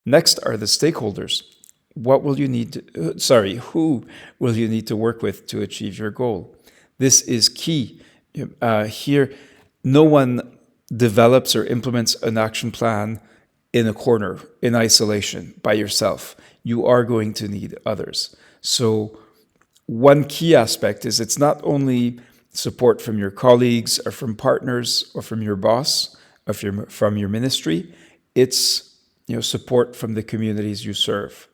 Next are the stakeholders. What will you need to, who will you need to work with to achieve your goal? This is key. Here, no one develops or implements an action plan in a corner, in isolation, by yourself. You are going to need others. So one key aspect is it's not only support from your colleagues or from partners or from your boss or from your ministry, it's support from the communities you serve.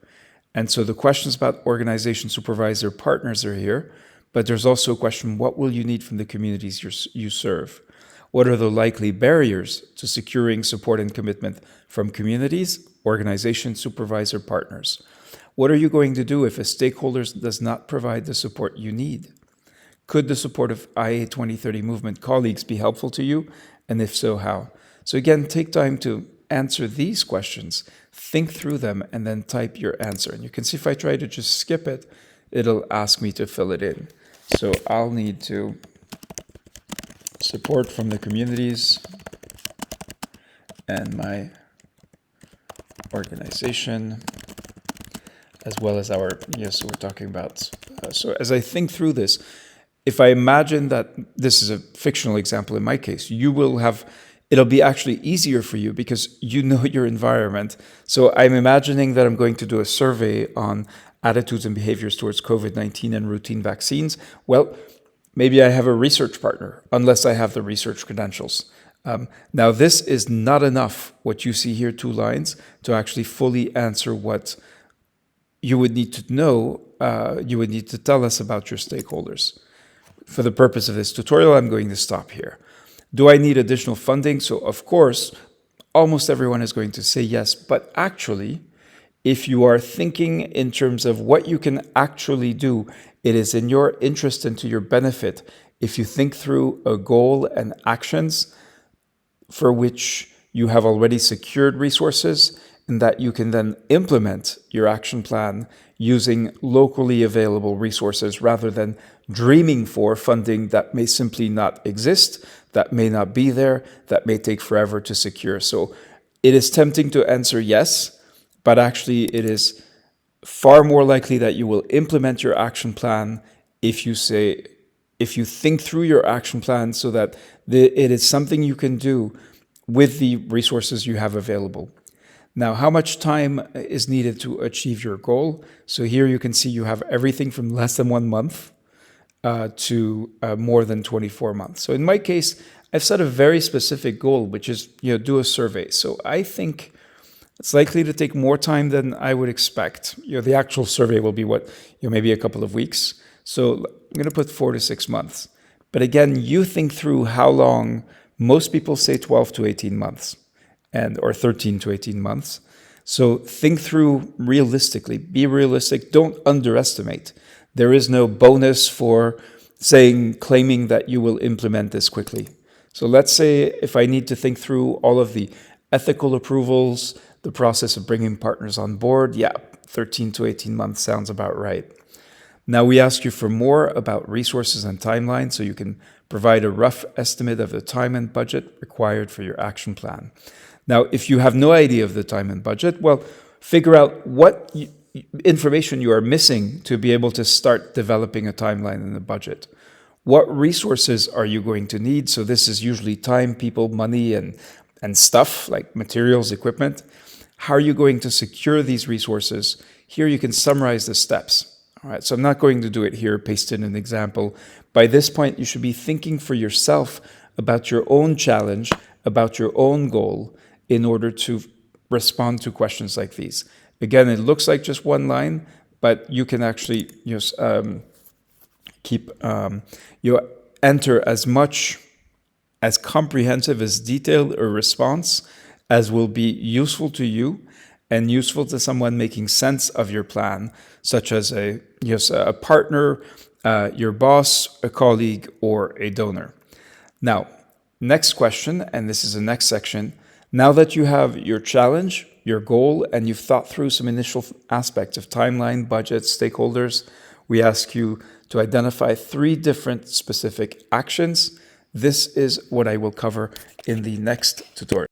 And so the questions about organization, supervisor, partners are here, but there's also a question, what will you need from the communities you serve? What are the likely barriers to securing support and commitment from communities, organization, supervisor, partners? What are you going to do if a stakeholder does not provide the support you need? Could the support of IA2030 Movement colleagues be helpful to you? And if so, how? So again, take time to answer these questions, think through them, and then type your answer. And you can see if I try to just skip it, it'll ask me to fill it in. So I'll need to support from the communities and my organization, as well as our, so we're talking about, so as I think through this, if I imagine that this is a fictional example in my case, it'll be actually easier for you because you know your environment. So I'm imagining that I'm going to do a survey on attitudes and behaviors towards COVID-19 and routine vaccines. Well, maybe I have a research partner, unless I have the research credentials. Now, this is not enough, what you see here, 2 lines, to actually fully answer what you would need to know, you would need to tell us about your stakeholders. For the purpose of this tutorial, I'm going to stop here. Do I need additional funding? So of course, almost everyone is going to say yes, but actually, if you are thinking in terms of what you can actually do, it is in your interest and to your benefit if you think through a goal and actions for which you have already secured resources and that you can then implement your action plan using locally available resources rather than dreaming for funding that may simply not exist, that may not be there, that may take forever to secure. So it is tempting to answer yes, but actually it is far more likely that you will implement your action plan if you think through your action plan so that it is something you can do with the resources you have available. Now, how much time is needed to achieve your goal? So here you can see you have everything from less than 1 month to more than 24 months. So in my case, I've set a very specific goal, which is do a survey. So I think it's likely to take more time than I would expect. The actual survey will be maybe a couple of weeks. So I'm going to put 4 to 6 months. But again, you think through how long. Most people say 12 to 18 months or 13 to 18 months. So think through realistically, be realistic, don't underestimate. There is no bonus for claiming that you will implement this quickly. So let's say if I need to think through all of the ethical approvals, the process of bringing partners on board, 13 to 18 months sounds about right. Now we ask you for more about resources and timeline so you can provide a rough estimate of the time and budget required for your action plan. Now, if you have no idea of the time and budget, well, figure out what information you are missing to be able to start developing a timeline and a budget. What resources are you going to need? So this is usually time, people, money, and stuff like materials, equipment. How are you going to secure these resources? Here you can summarize the steps. All right, so I'm not going to do it here, paste in an example. By this point, you should be thinking for yourself about your own challenge, about your own goal, in order to respond to questions like these. Again, it looks like just 1 line, but you can actually enter as much as comprehensive, as detailed a response as will be useful to you and useful to someone making sense of your plan, such as a partner, your boss, a colleague, or a donor. Now, next question, and this is the next section. Now that you have your challenge, your goal, and you've thought through some initial aspects of timeline, budget, stakeholders, we ask you to identify 3 different specific actions. This is what I will cover in the next tutorial.